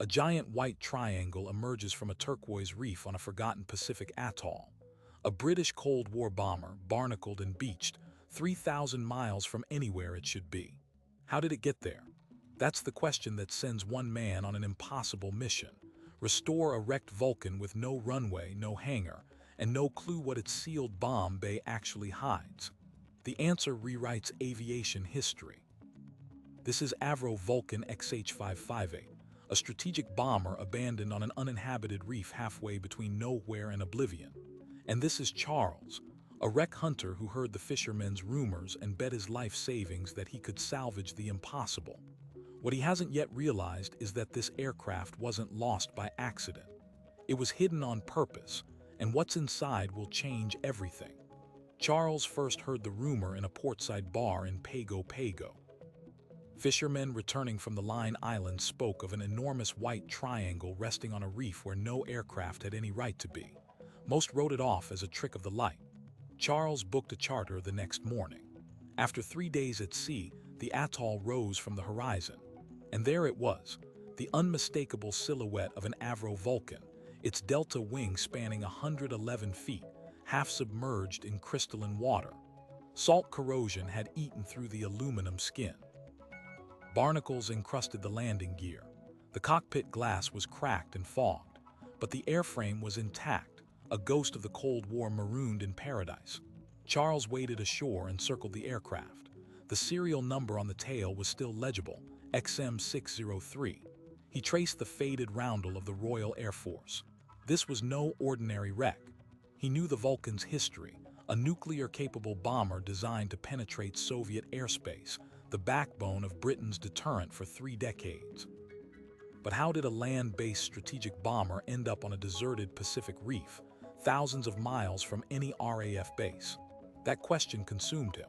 A giant white triangle emerges from a turquoise reef on a forgotten Pacific atoll. A British Cold War bomber, barnacled and beached, 3,000 miles from anywhere it should be. How did it get there? That's the question that sends one man on an impossible mission. Restore a wrecked Vulcan with no runway, no hangar, and no clue what its sealed bomb bay actually hides. The answer rewrites aviation history. This is Avro Vulcan XH558, a strategic bomber abandoned on an uninhabited reef halfway between nowhere and oblivion. And this is Charles, a wreck hunter who heard the fishermen's rumors and bet his life savings that he could salvage the impossible. What he hasn't yet realized is that this aircraft wasn't lost by accident. It was hidden on purpose, and what's inside will change everything. Charles first heard the rumor in a portside bar in Pago Pago. Fishermen returning from the Line Islands spoke of an enormous white triangle resting on a reef where no aircraft had any right to be. Most wrote it off as a trick of the light. Charles booked a charter the next morning. After 3 days at sea, the atoll rose from the horizon. And there it was, the unmistakable silhouette of an Avro Vulcan, its delta wing spanning 111 feet, half submerged in crystalline water. Salt corrosion had eaten through the aluminum skin. Barnacles encrusted the landing gear. The cockpit glass was cracked and fogged, but the airframe was intact, a ghost of the Cold War marooned in paradise. Charles waded ashore and circled the aircraft. The serial number on the tail was still legible, XM603. He traced the faded roundel of the Royal Air Force. This was no ordinary wreck. He knew the Vulcan's history, a nuclear-capable bomber designed to penetrate Soviet airspace, the backbone of Britain's deterrent for 3 decades. But how did a land-based strategic bomber end up on a deserted Pacific reef, thousands of miles from any RAF base? That question consumed him.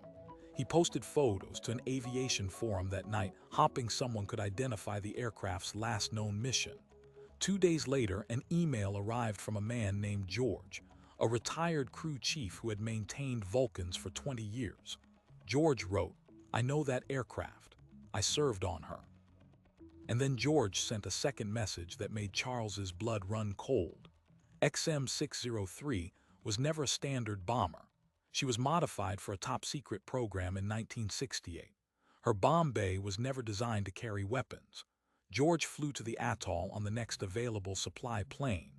He posted photos to an aviation forum that night, hoping someone could identify the aircraft's last known mission. 2 days later, an email arrived from a man named George, a retired crew chief who had maintained Vulcans for 20 years. George wrote, "I know that aircraft. I served on her." And then George sent a second message that made Charles's blood run cold. XM603 was never a standard bomber. She was modified for a top-secret program in 1968. Her bomb bay was never designed to carry weapons. George flew to the atoll on the next available supply plane.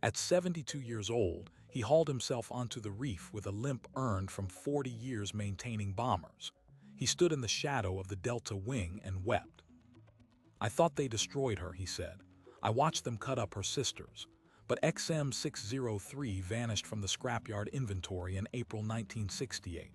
At 72 years old, he hauled himself onto the reef with a limp earned from 40 years maintaining bombers. He stood in the shadow of the Delta wing and wept. "I thought they destroyed her," he said. "I watched them cut up her sisters." But XM603 vanished from the scrapyard inventory in April 1968.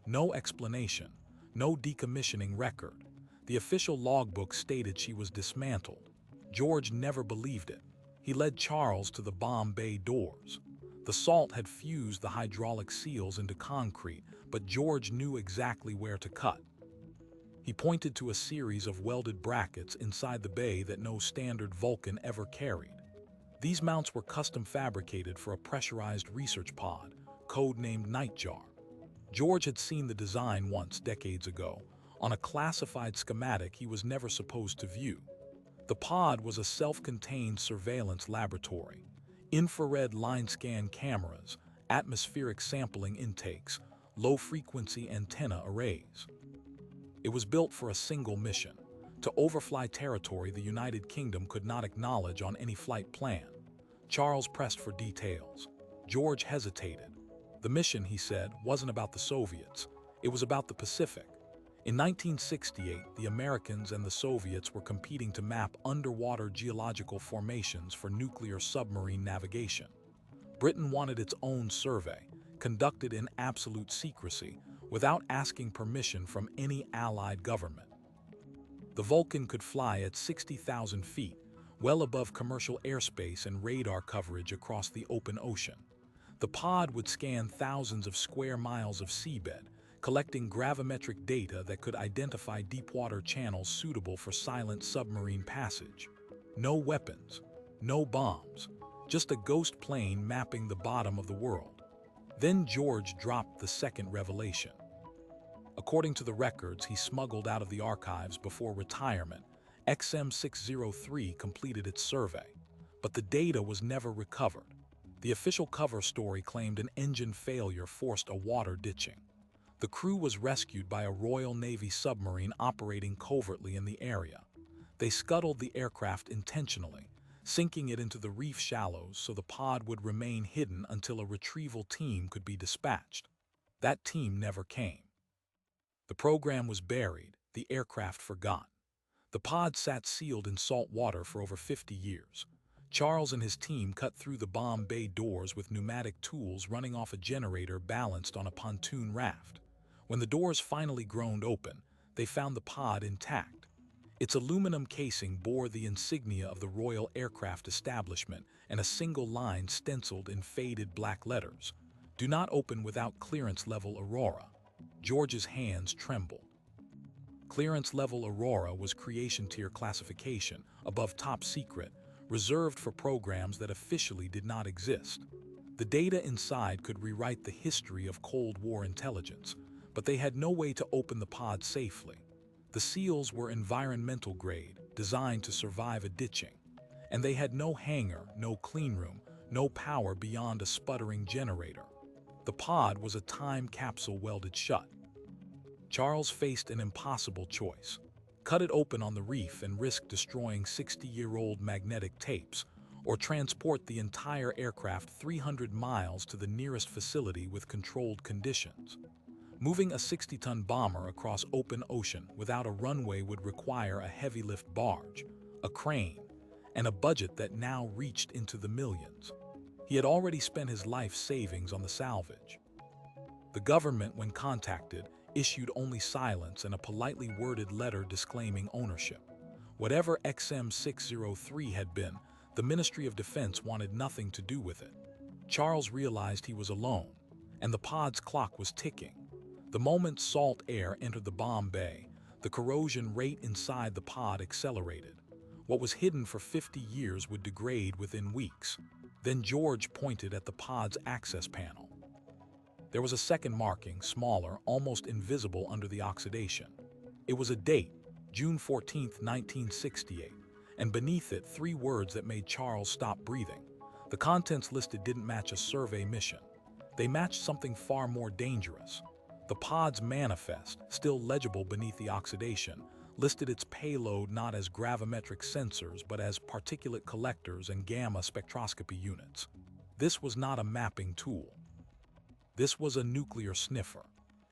No explanation, no decommissioning record. The official logbook stated she was dismantled. George never believed it. He led Charles to the bomb bay doors. The salt had fused the hydraulic seals into concrete, but George knew exactly where to cut. He pointed to a series of welded brackets inside the bay that no standard Vulcan ever carried. These mounts were custom fabricated for a pressurized research pod, codenamed Nightjar. George had seen the design once, decades ago, on a classified schematic he was never supposed to view. The pod was a self-contained surveillance laboratory. Infrared line scan cameras, atmospheric sampling intakes, low-frequency antenna arrays. It was built for a single mission: to overfly territory the United Kingdom could not acknowledge on any flight plan. Charles pressed for details. George hesitated. The mission, he said, wasn't about the Soviets. It was about the Pacific. In 1968, the Americans and the Soviets were competing to map underwater geological formations for nuclear submarine navigation. Britain wanted its own survey, conducted in absolute secrecy, without asking permission from any Allied government. The Vulcan could fly at 60,000 feet, well above commercial airspace and radar coverage across the open ocean. The pod would scan thousands of square miles of seabed, collecting gravimetric data that could identify deepwater channels suitable for silent submarine passage. No weapons, no bombs, just a ghost plane mapping the bottom of the world. Then George dropped the second revelation. According to the records he smuggled out of the archives before retirement, XM603 completed its survey, but the data was never recovered. The official cover story claimed an engine failure forced a water ditching. The crew was rescued by a Royal Navy submarine operating covertly in the area. They scuttled the aircraft intentionally, sinking it into the reef shallows so the pod would remain hidden until a retrieval team could be dispatched. That team never came. The program was buried, the aircraft forgotten. The pod sat sealed in salt water for over 50 years. Charles and his team cut through the bomb bay doors with pneumatic tools running off a generator balanced on a pontoon raft. When the doors finally groaned open, they found the pod intact. Its aluminum casing bore the insignia of the Royal Aircraft Establishment and a single line stenciled in faded black letters. "Do not open without clearance level Aurora." George's hands trembled. Clearance level Aurora was creation tier classification, above top secret, reserved for programs that officially did not exist. The data inside could rewrite the history of Cold War intelligence, but they had no way to open the pod safely. The seals were environmental grade, designed to survive a ditching, and they had no hangar, no cleanroom, no power beyond a sputtering generator. The pod was a time capsule welded shut. Charles faced an impossible choice: cut it open on the reef and risk destroying 60-year-old magnetic tapes, or transport the entire aircraft 300 miles to the nearest facility with controlled conditions. Moving a 60-ton bomber across open ocean without a runway would require a heavy-lift barge, a crane, and a budget that now reached into the millions. He had already spent his life savings on the salvage. The government, when contacted, issued only silence and a politely worded letter disclaiming ownership. Whatever XM603 had been, the Ministry of Defense wanted nothing to do with it. Charles realized he was alone, and the pod's clock was ticking. The moment salt air entered the bomb bay, the corrosion rate inside the pod accelerated. What was hidden for 50 years would degrade within weeks. Then George pointed at the pod's access panel. There was a second marking, smaller, almost invisible under the oxidation. It was a date, June 14, 1968, and beneath it 3 words that made Charles stop breathing. The contents listed didn't match a survey mission. They matched something far more dangerous. The pod's manifest, still legible beneath the oxidation, listed its payload not as gravimetric sensors but as particulate collectors and gamma spectroscopy units. This was not a mapping tool. This was a nuclear sniffer.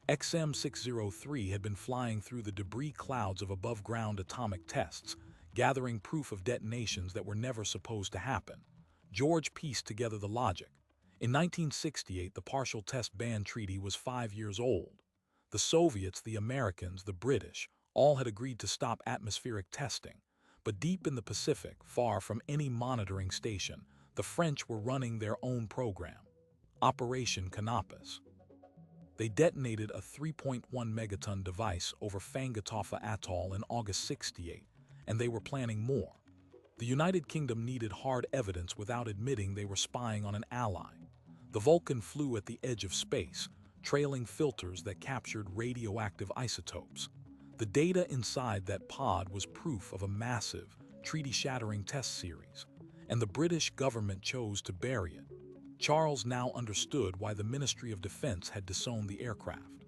XM603 had been flying through the debris clouds of above-ground atomic tests, gathering proof of detonations that were never supposed to happen. George pieced together the logic. In 1968, the Partial Test Ban Treaty was 5 years old. The Soviets, the Americans, the British, all had agreed to stop atmospheric testing. But deep in the Pacific, far from any monitoring station, the French were running their own program, Operation Canopus. They detonated a 3.1 megaton device over Fangatofa Atoll in August '68, and they were planning more. The United Kingdom needed hard evidence without admitting they were spying on an ally. The Vulcan flew at the edge of space, trailing filters that captured radioactive isotopes. The data inside that pod was proof of a massive, treaty-shattering test series, and the British government chose to bury it. Charles now understood why the Ministry of Defense had disowned the aircraft.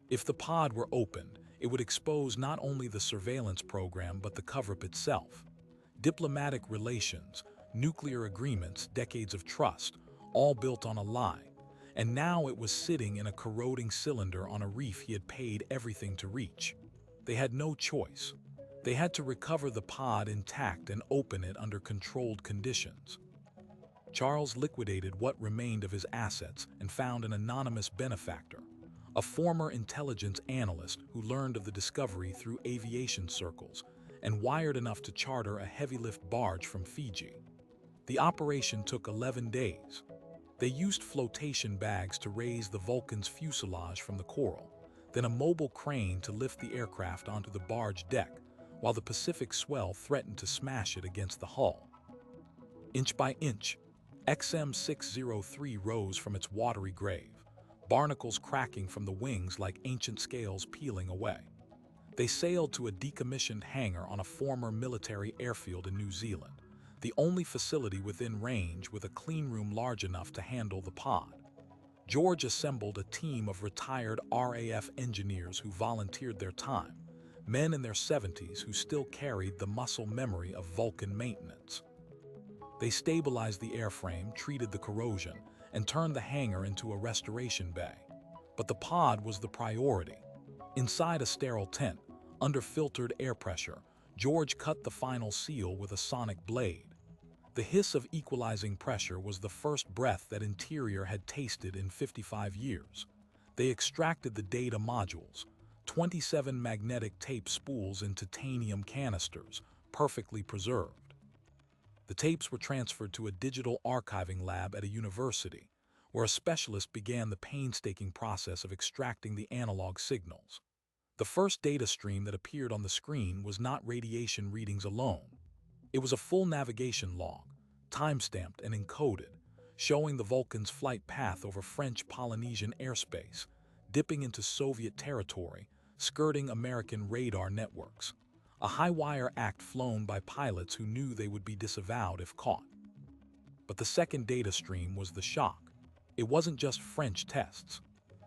If the pod were opened, it would expose not only the surveillance program but the cover-up itself. Diplomatic relations, nuclear agreements, decades of trust, all built on a lie. And now it was sitting in a corroding cylinder on a reef he had paid everything to reach. They had no choice. They had to recover the pod intact and open it under controlled conditions. Charles liquidated what remained of his assets and found an anonymous benefactor, a former intelligence analyst who learned of the discovery through aviation circles and wired enough to charter a heavy-lift barge from Fiji. The operation took 11 days. They used flotation bags to raise the Vulcan's fuselage from the coral, then a mobile crane to lift the aircraft onto the barge deck, while the Pacific swell threatened to smash it against the hull. Inch by inch, XM603 rose from its watery grave, barnacles cracking from the wings like ancient scales peeling away. They sailed to a decommissioned hangar on a former military airfield in New Zealand, the only facility within range with a clean room large enough to handle the pod. George assembled a team of retired RAF engineers who volunteered their time, men in their 70s who still carried the muscle memory of Vulcan maintenance. They stabilized the airframe, treated the corrosion, and turned the hangar into a restoration bay. But the pod was the priority. Inside a sterile tent, under filtered air pressure, George cut the final seal with a sonic blade. The hiss of equalizing pressure was the first breath that Interior had tasted in 55 years. They extracted the data modules, 27 magnetic tape spools in titanium canisters, perfectly preserved. The tapes were transferred to a digital archiving lab at a university, where a specialist began the painstaking process of extracting the analog signals. The first data stream that appeared on the screen was not radiation readings alone. It was a full navigation log, time-stamped and encoded, showing the Vulcan's flight path over French Polynesian airspace, dipping into Soviet territory, skirting American radar networks. A high-wire act flown by pilots who knew they would be disavowed if caught. But the second data stream was the shock. It wasn't just French tests.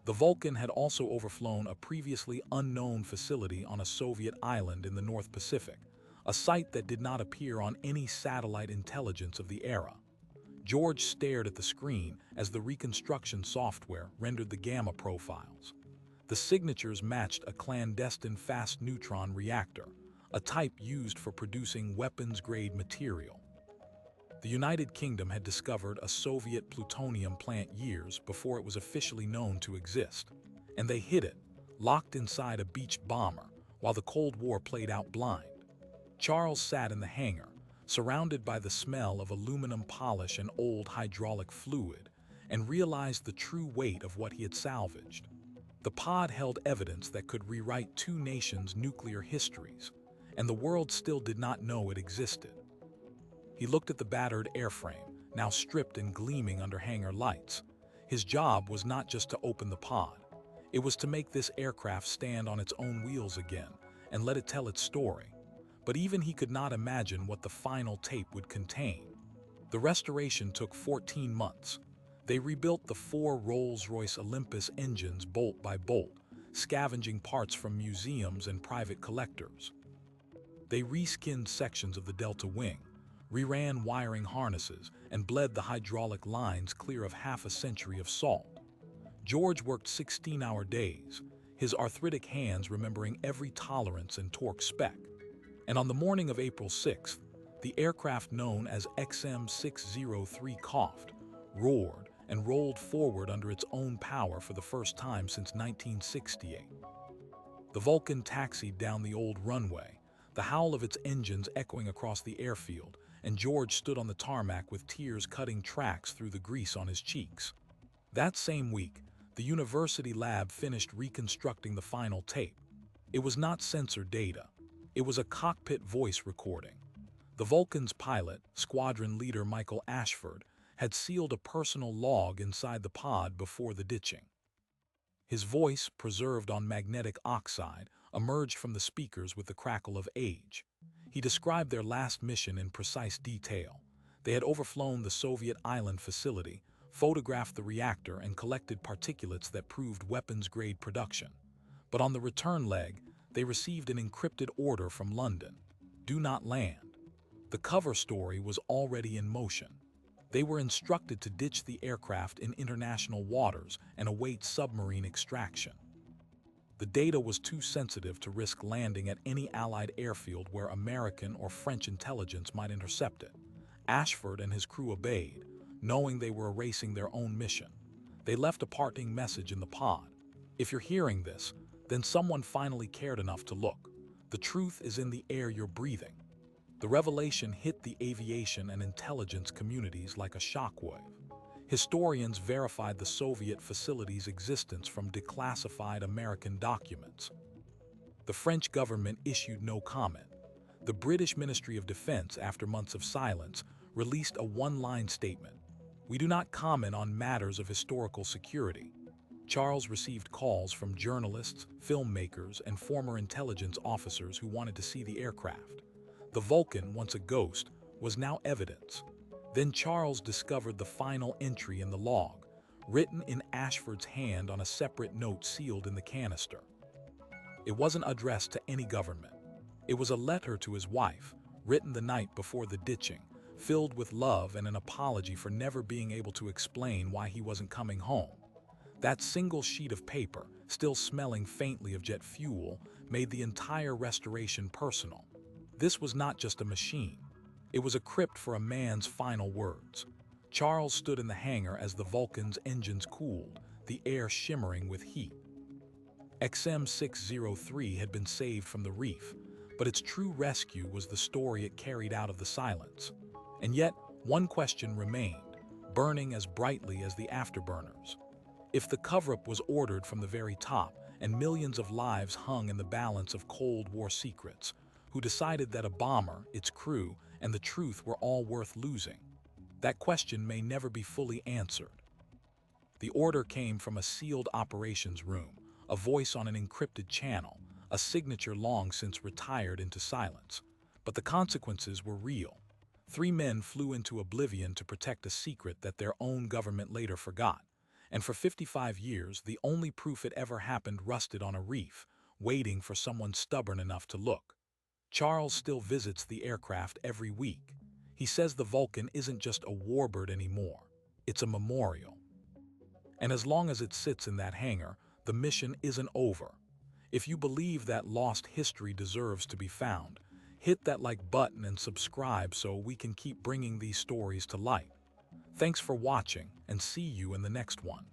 The Vulcan had also overflown a previously unknown facility on a Soviet island in the North Pacific, a site that did not appear on any satellite intelligence of the era. George stared at the screen as the reconstruction software rendered the gamma profiles. The signatures matched a clandestine fast neutron reactor, a type used for producing weapons-grade material. The United Kingdom had discovered a Soviet plutonium plant years before it was officially known to exist, and they hid it, locked inside a beached bomber, while the Cold War played out blind. Charles sat in the hangar, surrounded by the smell of aluminum polish and old hydraulic fluid, and realized the true weight of what he had salvaged. The pod held evidence that could rewrite two nations' nuclear histories, and the world still did not know it existed. He looked at the battered airframe, now stripped and gleaming under hangar lights. His job was not just to open the pod. It was to make this aircraft stand on its own wheels again and let it tell its story. But even he could not imagine what the final tape would contain. The restoration took 14 months. They rebuilt the 4 Rolls-Royce Olympus engines bolt by bolt, scavenging parts from museums and private collectors. They reskinned sections of the Delta wing, reran wiring harnesses, and bled the hydraulic lines clear of half a century of salt. George worked 16-hour days, his arthritic hands remembering every tolerance and torque spec. And on the morning of April 6th, the aircraft known as XM603 coughed, roared, and rolled forward under its own power for the first time since 1968. The Vulcan taxied down the old runway, the howl of its engines echoing across the airfield, and George stood on the tarmac with tears cutting tracks through the grease on his cheeks. That same week, the university lab finished reconstructing the final tape. It was not sensor data. It was a cockpit voice recording. The Vulcan's pilot, squadron leader Michael Ashford, had sealed a personal log inside the pod before the ditching. His voice, preserved on magnetic oxide, emerged from the speakers with the crackle of age. He described their last mission in precise detail. They had overflown the Soviet island facility, photographed the reactor, and collected particulates that proved weapons-grade production. But on the return leg, they received an encrypted order from London. Do not land. The cover story was already in motion. They were instructed to ditch the aircraft in international waters and await submarine extraction. The data was too sensitive to risk landing at any Allied airfield where American or French intelligence might intercept it. Ashford and his crew obeyed, knowing they were erasing their own mission. They left a parting message in the pod. If you're hearing this, then someone finally cared enough to look. The truth is in the air you're breathing. The revelation hit the aviation and intelligence communities like a shockwave. Historians verified the Soviet facility's existence from declassified American documents. The French government issued no comment. The British Ministry of Defense, after months of silence, released a one-line statement: "We do not comment on matters of historical security." Charles received calls from journalists, filmmakers, and former intelligence officers who wanted to see the aircraft. The Vulcan, once a ghost, was now evidence. Then Charles discovered the final entry in the log, written in Ashford's hand on a separate note sealed in the canister. It wasn't addressed to any government. It was a letter to his wife, written the night before the ditching, filled with love and an apology for never being able to explain why he wasn't coming home. That single sheet of paper, still smelling faintly of jet fuel, made the entire restoration personal. This was not just a machine. It was a crypt for a man's final words. Charles stood in the hangar as the Vulcan's engines cooled, the air shimmering with heat. XM-603 had been saved from the reef, but its true rescue was the story it carried out of the silence. And yet, one question remained, burning as brightly as the afterburners. If the cover-up was ordered from the very top and millions of lives hung in the balance of Cold War secrets, who decided that a bomber, its crew, and the truth were all worth losing? That question may never be fully answered. The order came from a sealed operations room, a voice on an encrypted channel, a signature long since retired into silence. But the consequences were real. 3 men flew into oblivion to protect a secret that their own government later forgot. And for 55 years, the only proof it ever happened rusted on a reef, waiting for someone stubborn enough to look. Charles still visits the aircraft every week. He says the Vulcan isn't just a warbird anymore. It's a memorial. And as long as it sits in that hangar, the mission isn't over. If you believe that lost history deserves to be found, hit that like button and subscribe so we can keep bringing these stories to light. Thanks for watching, and see you in the next one.